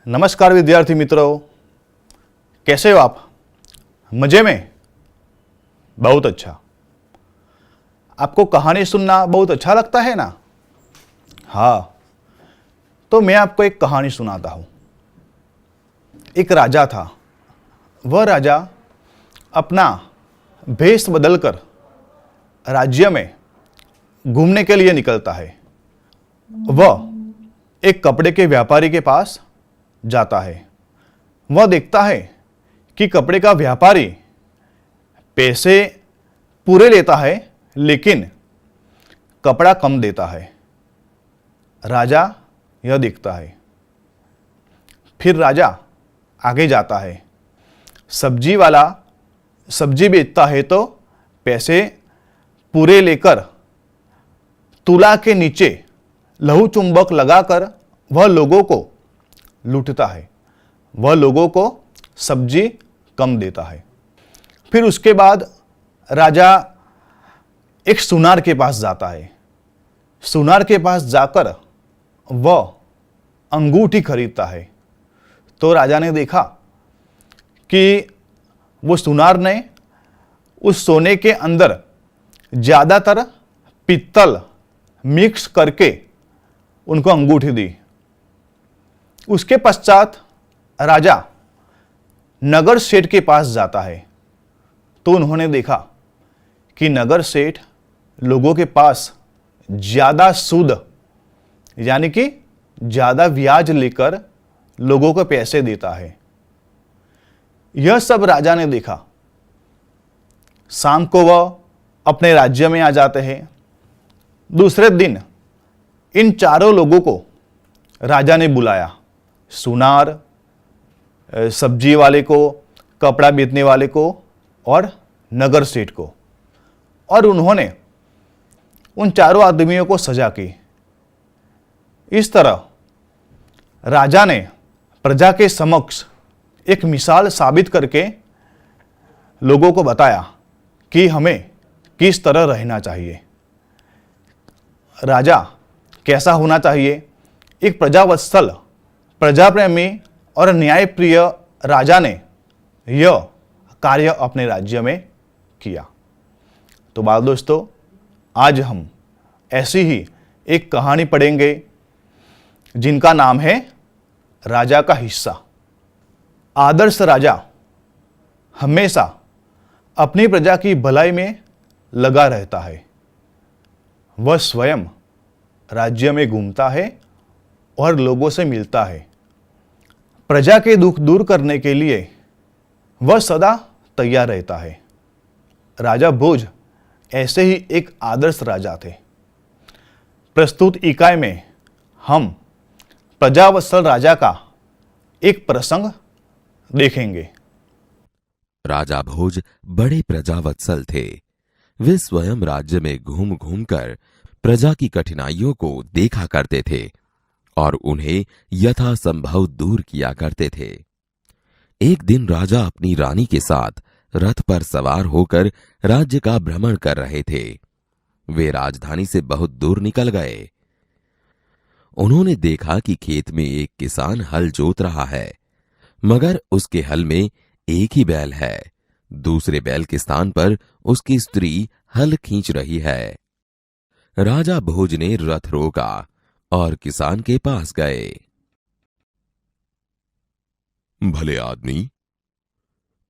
नमस्कार विद्यार्थी मित्रों, कैसे हो आप? मजे में? बहुत अच्छा। आपको कहानी सुनना बहुत अच्छा लगता है ना? हाँ, तो मैं आपको एक कहानी सुनाता हूं। एक राजा था। वह राजा अपना भेष बदलकर राज्य में घूमने के लिए निकलता है। वह एक कपड़े के व्यापारी के पास जाता है। वह देखता है कि कपड़े का व्यापारी पैसे पूरे लेता है, लेकिन कपड़ा कम देता है। राजा यह देखता है। फिर राजा आगे जाता है। सब्जी वाला सब्जी बेचता है तो पैसे पूरे लेकर तुला के नीचे लहू चुंबक लगाकर वह लोगों को लूटता है। वह लोगों को सब्जी कम देता है। फिर उसके बाद राजा एक सुनार के पास जाता है। सुनार के पास जाकर वह अंगूठी खरीदता है। तो राजा ने देखा कि वो सुनार ने उस सोने के अंदर ज़्यादातर पित्तल मिक्स करके उनको अंगूठी दी। उसके पश्चात राजा नगर सेठ के पास जाता है। तो उन्होंने देखा कि नगर सेठ लोगों के पास ज़्यादा सूद यानी कि ज़्यादा ब्याज लेकर लोगों को पैसे देता है। यह सब राजा ने देखा। शाम को वह अपने राज्य में आ जाते हैं। दूसरे दिन इन चारों लोगों को राजा ने बुलाया, सुनार, सब्जी वाले को, कपड़ा बेचने वाले को और नगर सेठ को। और उन्होंने उन चारों आदमियों को सजा की। इस तरह राजा ने प्रजा के समक्ष एक मिसाल साबित करके लोगों को बताया कि हमें किस तरह रहना चाहिए। राजा कैसा होना चाहिए? एक प्रजावत्सल, प्रजाप्रेमी और न्यायप्रिय राजा ने यह कार्य अपने राज्य में किया। तो बाल दोस्तों, आज हम ऐसी ही एक कहानी पढ़ेंगे जिनका नाम है राजा का हिस्सा। आदर्श राजा हमेशा अपनी प्रजा की भलाई में लगा रहता है। वह स्वयं राज्य में घूमता है और लोगों से मिलता है। प्रजा के दुख दूर करने के लिए वह सदा तैयार रहता है। राजा भोज ऐसे ही एक आदर्श राजा थे। प्रस्तुत इकाई में हम प्रजावत्सल राजा का एक प्रसंग देखेंगे। राजा भोज बड़े प्रजावत्सल थे। वे स्वयं राज्य में घूम घूम कर प्रजा की कठिनाइयों को देखा करते थे और उन्हें यथासंभव दूर किया करते थे। एक दिन राजा अपनी रानी के साथ रथ पर सवार होकर राज्य का भ्रमण कर रहे थे। वे राजधानी से बहुत दूर निकल गए। उन्होंने देखा कि खेत में एक किसान हल जोत रहा है, मगर उसके हल में एक ही बैल है। दूसरे बैल के स्थान पर उसकी स्त्री हल खींच रही है। राजा भोज ने रथ रोका और किसान के पास गए। भले आदमी,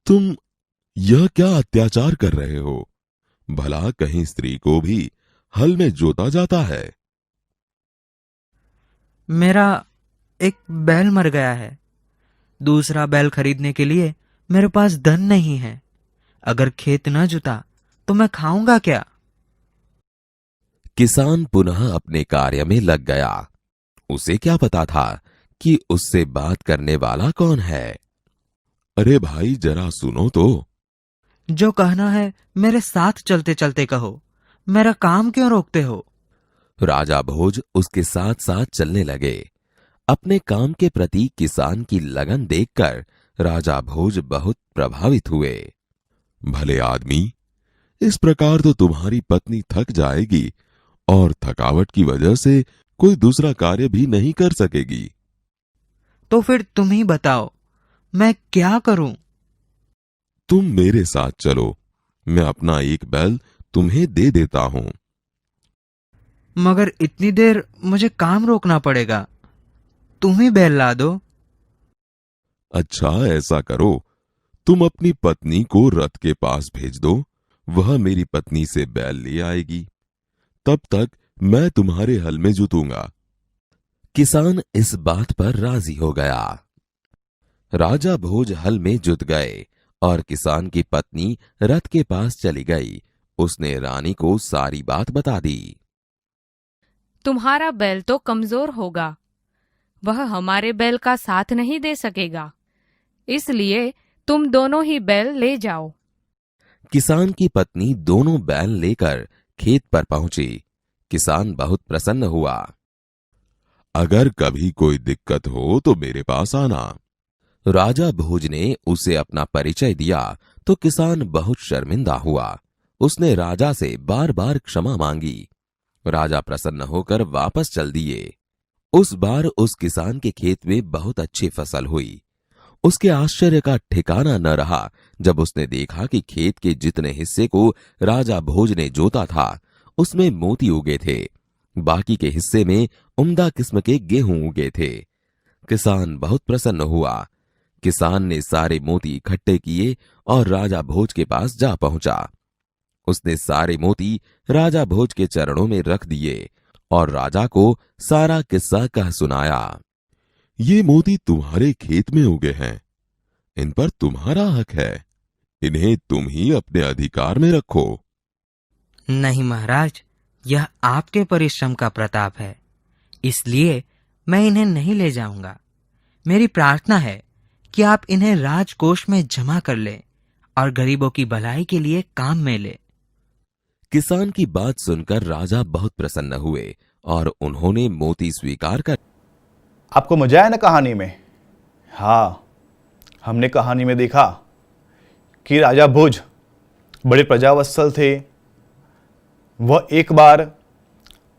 तुम यह क्या अत्याचार कर रहे हो? भला कहीं स्त्री को भी हल में जोता जाता है? मेरा एक बैल मर गया है। दूसरा बैल खरीदने के लिए मेरे पास धन नहीं है। अगर खेत न जुता तो मैं खाऊंगा क्या? किसान पुनः अपने कार्य में लग गया। उसे क्या पता था कि उससे बात करने वाला कौन है। अरे भाई, जरा सुनो तो। जो कहना है मेरे साथ चलते चलते कहो। मेरा काम क्यों रोकते हो? राजा भोज उसके साथ साथ चलने लगे। अपने काम के प्रति किसान की लगन देखकर राजा भोज बहुत प्रभावित हुए। भले आदमी, इस प्रकार तो तुम्हारी पत्नी थक जाएगी और थकावट की वजह से कोई दूसरा कार्य भी नहीं कर सकेगी। तो फिर तुम ही बताओ, मैं क्या करूं? तुम मेरे साथ चलो, मैं अपना एक बैल तुम्हें दे देता हूं। मगर इतनी देर मुझे काम रोकना पड़ेगा, तुम ही बैल ला दो। अच्छा, ऐसा करो, तुम अपनी पत्नी को रथ के पास भेज दो, वह मेरी पत्नी से बैल ले आएगी। तब तक मैं तुम्हारे हल में जुतूंगा। किसान इस बात पर राजी हो गया। राजा भोज हल में जुत गए और किसान की पत्नी रथ के पास चली गई। उसने रानी को सारी बात बता दी। तुम्हारा बैल तो कमजोर होगा, वह हमारे बैल का साथ नहीं दे सकेगा, इसलिए तुम दोनों ही बैल ले जाओ। किसान की पत्नी दोनों बैल लेकर खेत पर पहुंची। किसान बहुत प्रसन्न हुआ। अगर कभी कोई दिक्कत हो तो मेरे पास आना। राजा भोज ने उसे अपना परिचय दिया तो किसान बहुत शर्मिंदा हुआ। उसने राजा से बार बार क्षमा मांगी। राजा प्रसन्न होकर वापस चल दिए। उस बार उस किसान के खेत में बहुत अच्छी फसल हुई। उसके आश्चर्य का ठिकाना न रहा जब उसने देखा कि खेत के जितने हिस्से को राजा भोज ने जोता था उसमें मोती उगे थे, बाकी के हिस्से में उम्दा किस्म के गेहूं उगे थे। किसान बहुत प्रसन्न हुआ। किसान ने सारे मोती इकट्ठे किए और राजा भोज के पास जा पहुंचा। उसने सारे मोती राजा भोज के चरणों में रख दिए और राजा को सारा किस्सा कह सुनाया। ये मोती तुम्हारे खेत में उगे हैं, इन पर तुम्हारा हक है, इन्हें तुम ही अपने अधिकार में रखो। नहीं महाराज, यह आपके परिश्रम का प्रताप है, इसलिए मैं इन्हें नहीं ले जाऊंगा। मेरी प्रार्थना है कि आप इन्हें राजकोष में जमा कर लें और गरीबों की भलाई के लिए काम में ले। किसान की बात सुनकर राजा बहुत प्रसन्न हुए और उन्होंने मोती स्वीकार कर। आपको मजा आया ना कहानी में? हाँ, हमने कहानी में देखा कि राजा भोज बड़े प्रजावत्सल थे। वह एक बार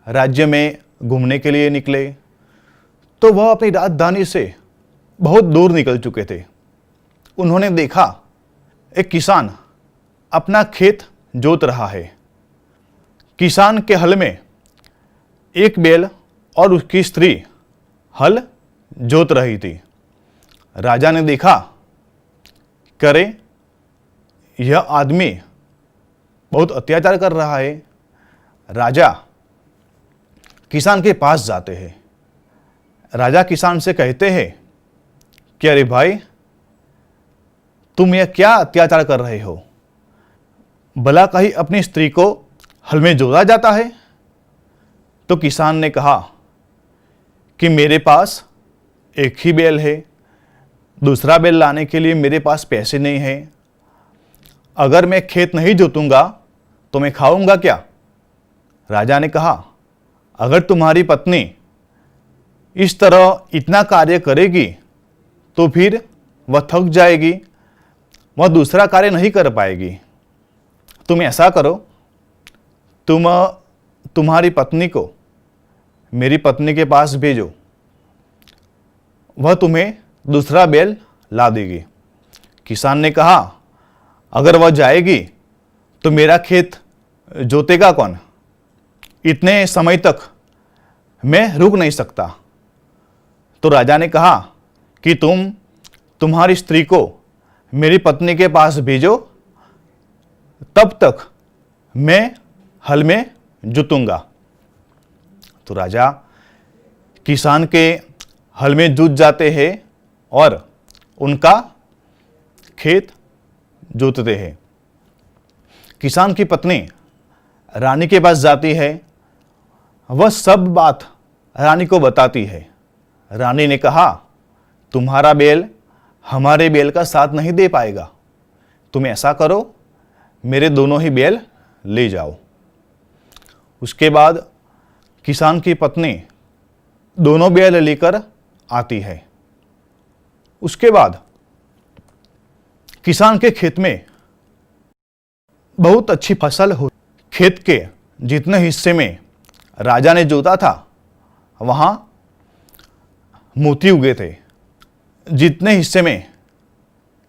राज्य में घूमने के लिए निकले तो वह अपनी राजधानी से बहुत दूर निकल चुके थे। उन्होंने देखा एक किसान अपना खेत जोत रहा है। किसान के हल में एक बैल और उसकी स्त्री हल जोत रही थी। राजा ने देखा, करे यह आदमी बहुत अत्याचार कर रहा है। राजा किसान के पास जाते हैं। राजा किसान से कहते हैं कि अरे भाई, तुम यह क्या अत्याचार कर रहे हो? भला कहीं अपनी स्त्री को हल में जोता जाता है? तो किसान ने कहा कि मेरे पास एक ही बैल है, दूसरा बैल लाने के लिए मेरे पास पैसे नहीं हैं। अगर मैं खेत नहीं जोतूंगा तो मैं खाऊंगा क्या? राजा ने कहा, अगर तुम्हारी पत्नी इस तरह इतना कार्य करेगी तो फिर वह थक जाएगी, वह दूसरा कार्य नहीं कर पाएगी। तुम ऐसा करो, तुम्हारी पत्नी को मेरी पत्नी के पास भेजो, वह तुम्हें दूसरा बैल ला देगी। किसान ने कहा, अगर वह जाएगी तो मेरा खेत जोतेगा कौन? इतने समय तक मैं रुक नहीं सकता। तो राजा ने कहा कि तुम्हारी स्त्री को मेरी पत्नी के पास भेजो, तब तक मैं हल में जुतूंगा। तो राजा किसान के हल में जुत जाते हैं और उनका खेत जोतते हैं। किसान की पत्नी रानी के पास जाती है। वह सब बात रानी को बताती है। रानी ने कहा, तुम्हारा बैल हमारे बैल का साथ नहीं दे पाएगा, तुम ऐसा करो, मेरे दोनों ही बैल ले जाओ। उसके बाद किसान की पत्नी दोनों बैल लेकर आती है। उसके बाद किसान के खेत में बहुत अच्छी फसल हो। खेत के जितने हिस्से में राजा ने जोता था वहां मोती उगे थे। जितने हिस्से में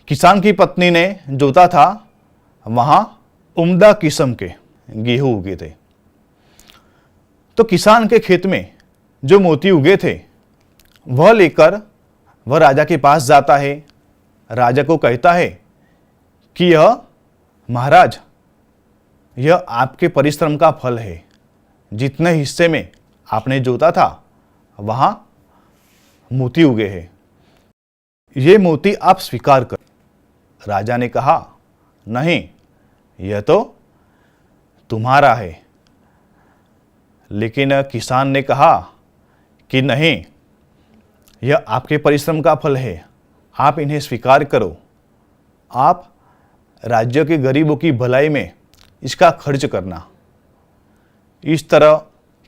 किसान की पत्नी ने जोता था वहां उम्दा किस्म के गेहूं उगे थे। तो किसान के खेत में जो मोती उगे थे वह लेकर वह राजा के पास जाता है। राजा को कहता है कि यह महाराज, यह आपके परिश्रम का फल है। जितने हिस्से में आपने जोता था वहां मोती उगे हैं, ये मोती आप स्वीकार कर। राजा ने कहा, नहीं, यह तो तुम्हारा है। लेकिन किसान ने कहा कि नहीं, यह आपके परिश्रम का फल है, आप इन्हें स्वीकार करो। आप राज्य के गरीबों की भलाई में इसका खर्च करना। इस तरह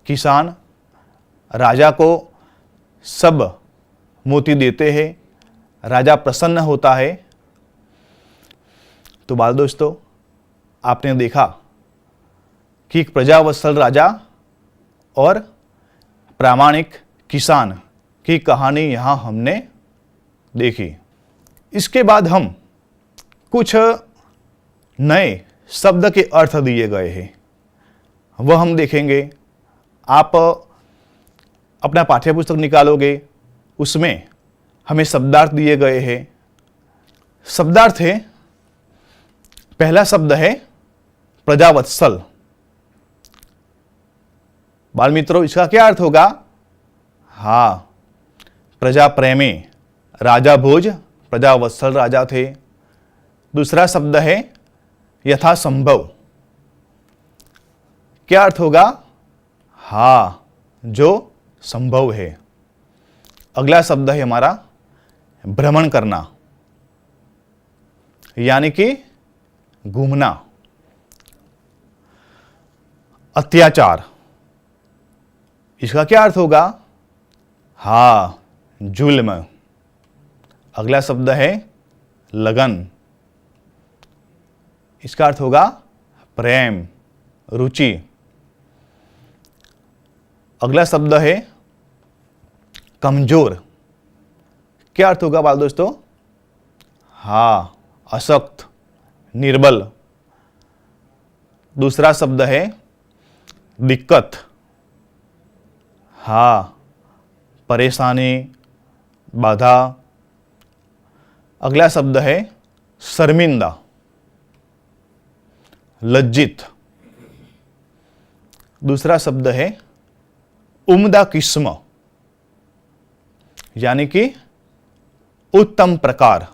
किसान राजा को सब मोती देते हैं। राजा प्रसन्न होता है। तो बाल दोस्तों, आपने देखा कि एक प्रजावत्सल राजा और प्रामाणिक किसान की कहानी यहाँ हमने देखी। इसके बाद हम कुछ नए शब्द के अर्थ दिए गए हैं, वह हम देखेंगे। आप अपना पाठ्यपुस्तक निकालोगे, उसमें हमें शब्दार्थ दिए गए हैं। शब्दार्थ है, पहला शब्द है प्रजावत्सल। बाल मित्रों, इसका क्या अर्थ होगा? हाँ, प्रजा प्रेमी राजा भोज प्रजावत्सल राजा थे। दूसरा शब्द है यथासंभव। क्या अर्थ होगा? हाँ, जो संभव है। अगला शब्द है हमारा भ्रमण करना, यानी कि घूमना। अत्याचार, इसका क्या अर्थ होगा? हाँ, जुल्म। अगला शब्द है लगन, इसका अर्थ होगा प्रेम, रुचि। अगला शब्द है कमजोर। क्या अर्थ होगा बाल दोस्तों? हाँ, अशक्त, निर्बल। दूसरा शब्द है दिक्कत। हाँ, परेशानी, बाधा। अगला शब्द है शर्मिंदा, लज्जित। दूसरा शब्द है उम्दा किस्म, यानी कि उत्तम प्रकार,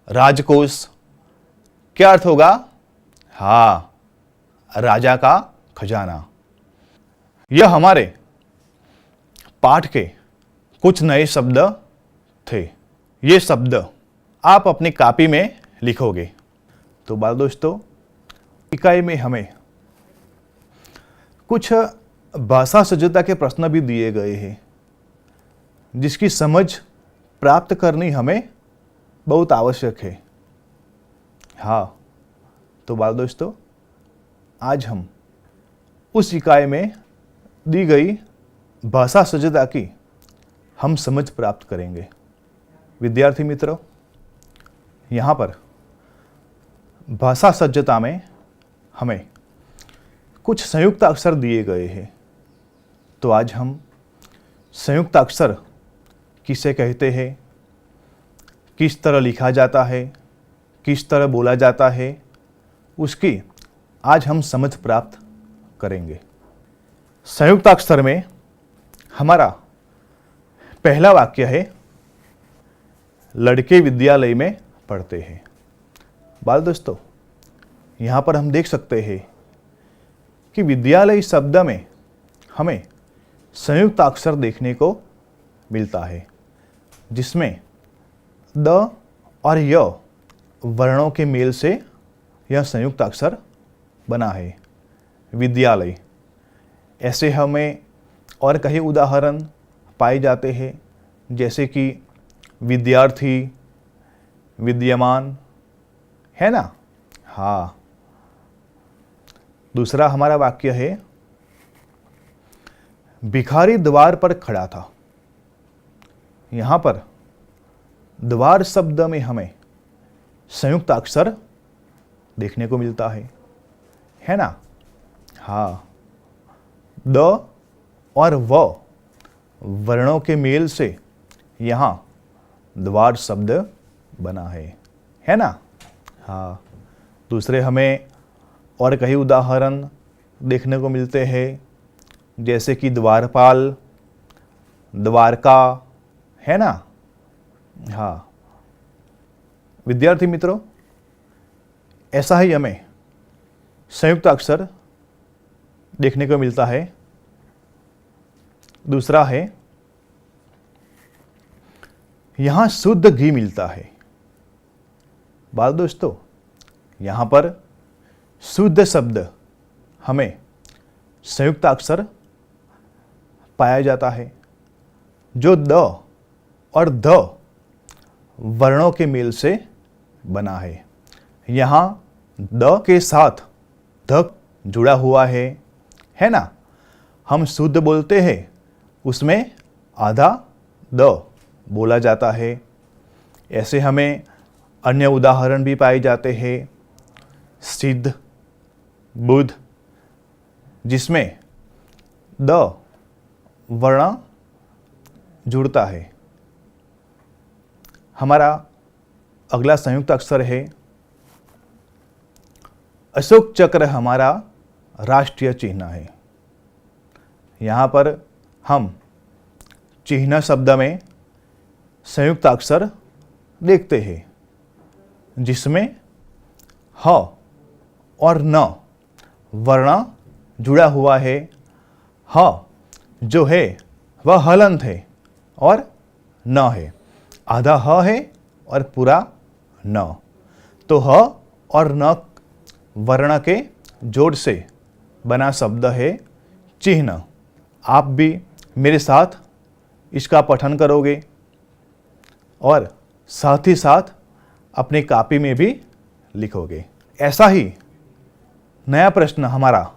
राजकोष। क्या अर्थ होगा? हाँ, राजा का खजाना। यह हमारे पाठ के कुछ नए शब्द थे। ये शब्द आप अपनी कॉपी में लिखोगे। तो बाल दोस्तों, इकाई में हमें कुछ भाषा सज्जता के प्रश्न भी दिए गए हैं, जिसकी समझ प्राप्त करनी हमें बहुत आवश्यक है। हाँ, तो बाल दोस्तों, आज हम उस इकाई में दी गई भाषा सज्जता की हम समझ प्राप्त करेंगे। विद्यार्थी मित्रों, यहाँ पर भाषा सज्जता में हमें कुछ संयुक्त अक्षर दिए गए हैं। तो आज हम संयुक्त अक्षर किसे कहते हैं, किस तरह लिखा जाता है, किस तरह बोला जाता है, उसकी आज हम समझ प्राप्त करेंगे। संयुक्त अक्षर में हमारा पहला वाक्य है, लड़के विद्यालय में पढ़ते हैं। बाल दोस्तों, यहाँ पर हम देख सकते हैं कि विद्यालय शब्द में हमें संयुक्त अक्षर देखने को मिलता है, जिसमें द और य वर्णों के मेल से यह संयुक्त अक्षर बना है, विद्यालय। ऐसे हमें और कई उदाहरण पाए जाते हैं, जैसे कि विद्यार्थी, विद्यमान, है ना? हाँ। दूसरा हमारा वाक्य है, भिखारी द्वार पर खड़ा था। यहाँ पर द्वार शब्द में हमें संयुक्त अक्षर देखने को मिलता है ना? हाँ, द और व वर्णों के मेल से यहाँ द्वार शब्द बना है ना? हाँ, दूसरे हमें और कई उदाहरण देखने को मिलते हैं, जैसे कि द्वारपाल, द्वारका, है ना? हाँ विद्यार्थी मित्रों, ऐसा ही हमें संयुक्त अक्षर देखने को मिलता है। दूसरा है, यहां शुद्ध घी मिलता है। बाल दोस्तों, यहां पर शुद्ध शब्द हमें संयुक्त अक्षर पाया जाता है, जो द और ध वर्णों के मेल से बना है। यहाँ द के साथ ध जुड़ा हुआ है ना? हम शुद्ध बोलते हैं, उसमें आधा द बोला जाता है। ऐसे हमें अन्य उदाहरण भी पाए जाते हैं, सिद्ध, बुद्ध, जिसमें द वर्ण जुड़ता है। हमारा अगला संयुक्त अक्षर है अशोक चक्र। हमारा राष्ट्रीय चिन्ह है। यहाँ पर हम चिन्ह शब्द में संयुक्त अक्षर देखते हैं, जिसमें ह और न वर्ण जुड़ा हुआ है। ह जो है वह हलंत है और न है, आधा ह है और पूरा न। तो ह और न वर्ण के जोड़ से बना शब्द है चिन्ह। आप भी मेरे साथ इसका पठन करोगे और साथ ही साथ अपनी कॉपी में भी लिखोगे। ऐसा ही नया प्रश्न हमारा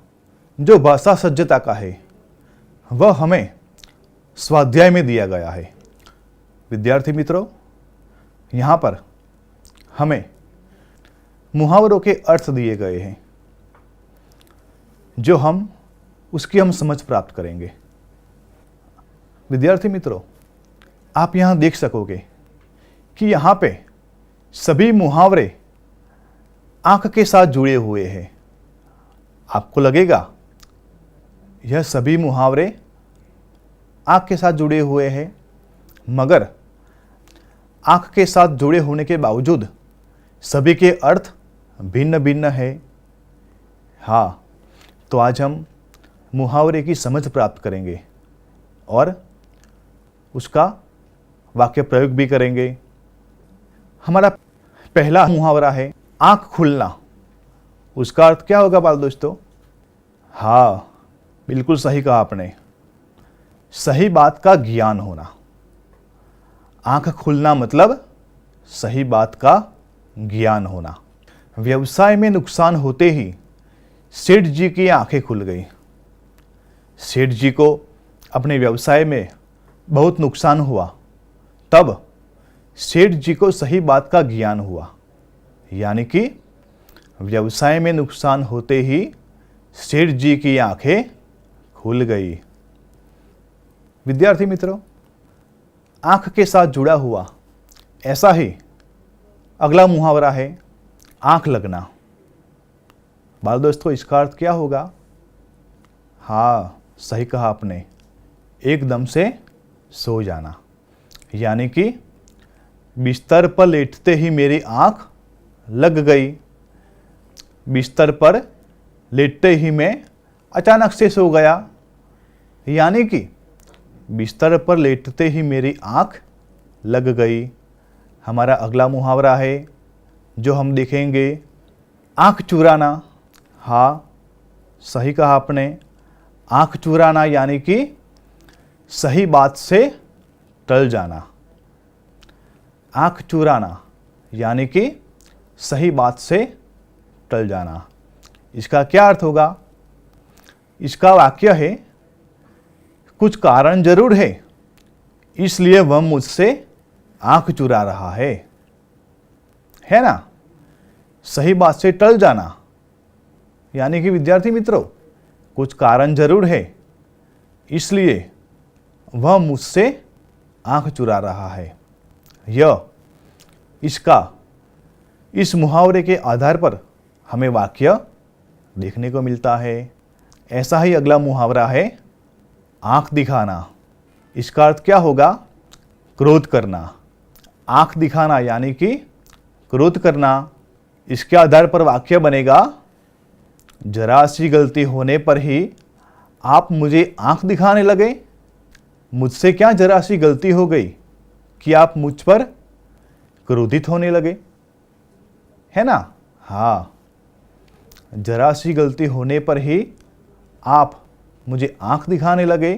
जो भाषा सज्जता का है, वह हमें स्वाध्याय में दिया गया है। विद्यार्थी मित्रों, यहाँ पर हमें मुहावरों के अर्थ दिए गए हैं, जो उसकी हम समझ प्राप्त करेंगे। विद्यार्थी मित्रों, आप यहाँ देख सकोगे कि यहाँ पे सभी मुहावरे आंख के साथ जुड़े हुए हैं। आपको लगेगा यह सभी मुहावरे आंख के साथ जुड़े हुए हैं, मगर आंख के साथ जुड़े होने के बावजूद सभी के अर्थ भिन्न भिन्न है। हाँ, तो आज हम मुहावरे की समझ प्राप्त करेंगे और उसका वाक्य प्रयोग भी करेंगे। हमारा पहला मुहावरा है आंख खुलना। उसका अर्थ क्या होगा बाल दोस्तों? हाँ, बिल्कुल सही कहा आपने, सही बात का ज्ञान होना। आंख खुलना मतलब सही बात का ज्ञान होना। व्यवसाय में नुकसान होते ही सेठ जी की आंखें खुल गई। सेठ जी को अपने व्यवसाय में बहुत नुकसान हुआ, तब सेठ जी को सही बात का ज्ञान हुआ, यानी कि व्यवसाय में नुकसान होते ही सेठ जी की आंखें खुल गई। विद्यार्थी मित्रों, आंख के साथ जुड़ा हुआ ऐसा ही अगला मुहावरा है आंख लगना। बाल दोस्तों, इसका अर्थ क्या होगा? हाँ, सही कहा आपने, एकदम से सो जाना, यानी कि बिस्तर पर लेटते ही मेरी आंख लग गई। बिस्तर पर लेटते ही मैं अचानक से सो गया, यानी कि बिस्तर पर लेटते ही मेरी आंख लग गई। हमारा अगला मुहावरा है जो हम देखेंगे आंख चुराना। हाँ, सही कहा आपने, आंख चुराना यानी कि सही बात से टल जाना। आंख चुराना यानी कि सही बात से टल जाना। इसका क्या अर्थ होगा? इसका वाक्य है कुछ कारण जरूर है, इसलिए वह मुझसे आंख चुरा रहा है ना। सही बात से टल जाना, यानी कि विद्यार्थी मित्रों कुछ कारण जरूर है, इसलिए वह मुझसे आंख चुरा रहा है। इस मुहावरे के आधार पर हमें वाक्य देखने को मिलता है। ऐसा ही अगला मुहावरा है आंख दिखाना। इसका अर्थ क्या होगा? क्रोध करना। आंख दिखाना यानी कि क्रोध करना। इसके आधार पर वाक्य बनेगा, जरा सी गलती होने पर ही आप मुझे आंख दिखाने लगे। मुझसे क्या जरा सी गलती हो गई कि आप मुझ पर क्रोधित होने लगे, है ना। हाँ, जरा सी गलती होने पर ही आप मुझे आंख दिखाने लगे।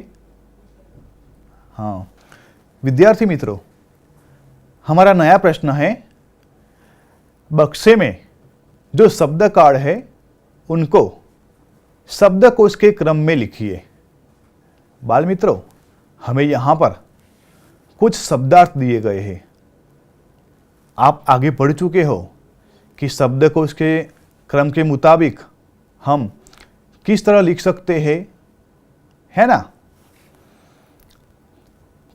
हाँ विद्यार्थी मित्रों, हमारा नया प्रश्न है, बक्से में जो शब्द कार्ड है उनको शब्दकोश के क्रम में लिखिए। बाल मित्रों, हमें यहाँ पर कुछ शब्दार्थ दिए गए हैं। आप आगे पढ़ चुके हो कि शब्दकोश के क्रम के मुताबिक हम किस तरह लिख सकते हैं, है ना।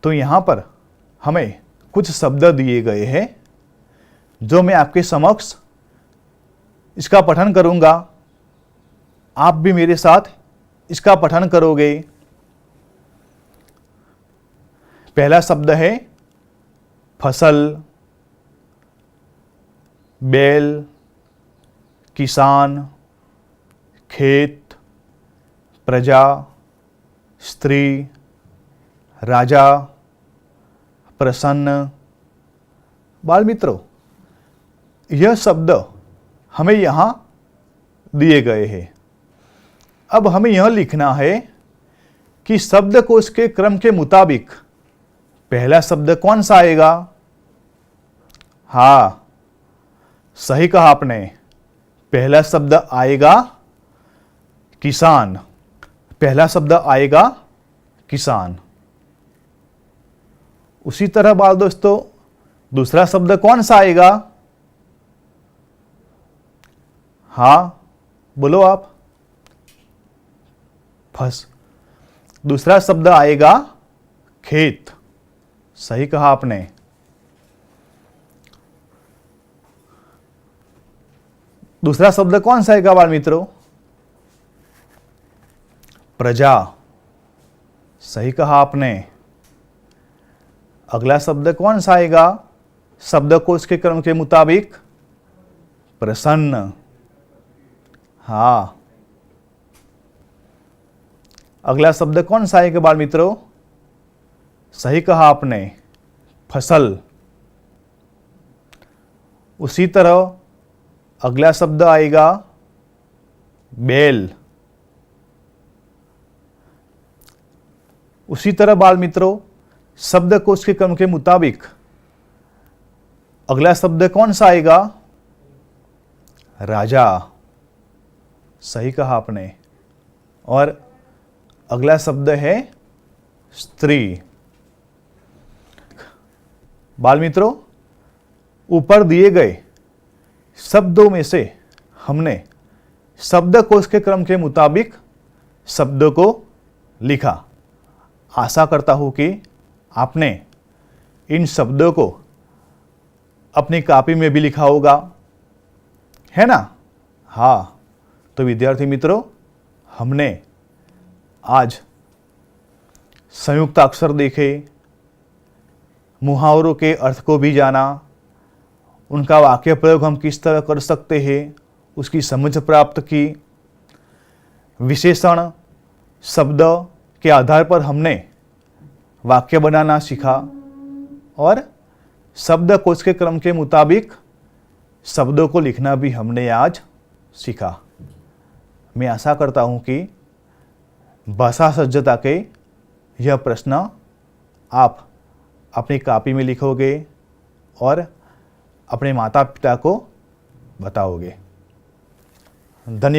तो यहाँ पर हमें कुछ शब्द दिए गए हैं जो मैं आपके समक्ष इसका पठन करूँगा। आप भी मेरे साथ इसका पठन करोगे। पहला शब्द है फसल, बैल, किसान, खेत, प्रजा, स्त्री, राजा, प्रसन्न। बाल मित्रों, यह शब्द हमें यहाँ दिए गए हैं। अब हमें यह लिखना है कि शब्दकोश के क्रम के मुताबिक पहला शब्द कौन सा आएगा। हाँ, सही कहा आपने, पहला शब्द आएगा किसान। पहला शब्द आएगा किसान। उसी तरह बाल दोस्तों, दूसरा शब्द कौन सा आएगा। हाँ बोलो आप। दूसरा शब्द आएगा खेत। सही कहा आपने। दूसरा शब्द कौन सा आएगा बाल मित्रों। प्रजा। सही कहा आपने। अगला शब्द कौन सा आएगा शब्दकोश के क्रम के मुताबिक। प्रसन्न। हाँ, अगला शब्द कौन सा आएगा बाल मित्रों। सही कहा आपने, फसल। उसी तरह अगला शब्द आएगा बैल। उसी तरह बाल मित्रों, शब्दकोश के क्रम के मुताबिक अगला शब्द कौन सा आएगा। राजा। सही कहा आपने। और अगला शब्द है स्त्री। बाल मित्रों, ऊपर दिए गए शब्दों में से हमने शब्दकोश के क्रम के मुताबिक शब्दों को लिखा। आशा करता हूं कि आपने इन शब्दों को अपनी कॉपी में भी लिखा होगा, है ना। हाँ, तो विद्यार्थी मित्रों, हमने आज संयुक्त अक्षर देखे, मुहावरों के अर्थ को भी जाना, उनका वाक्य प्रयोग हम किस तरह कर सकते हैं उसकी समझ प्राप्त की। विशेषण शब्द के आधार पर हमने वाक्य बनाना सीखा और शब्दकोश के क्रम के मुताबिक शब्दों को लिखना भी हमने आज सीखा। मैं आशा करता हूं कि भाषा सज्जता के यह प्रश्न आप अपनी कॉपी में लिखोगे और अपने माता पिता को बताओगे। धन्यवाद।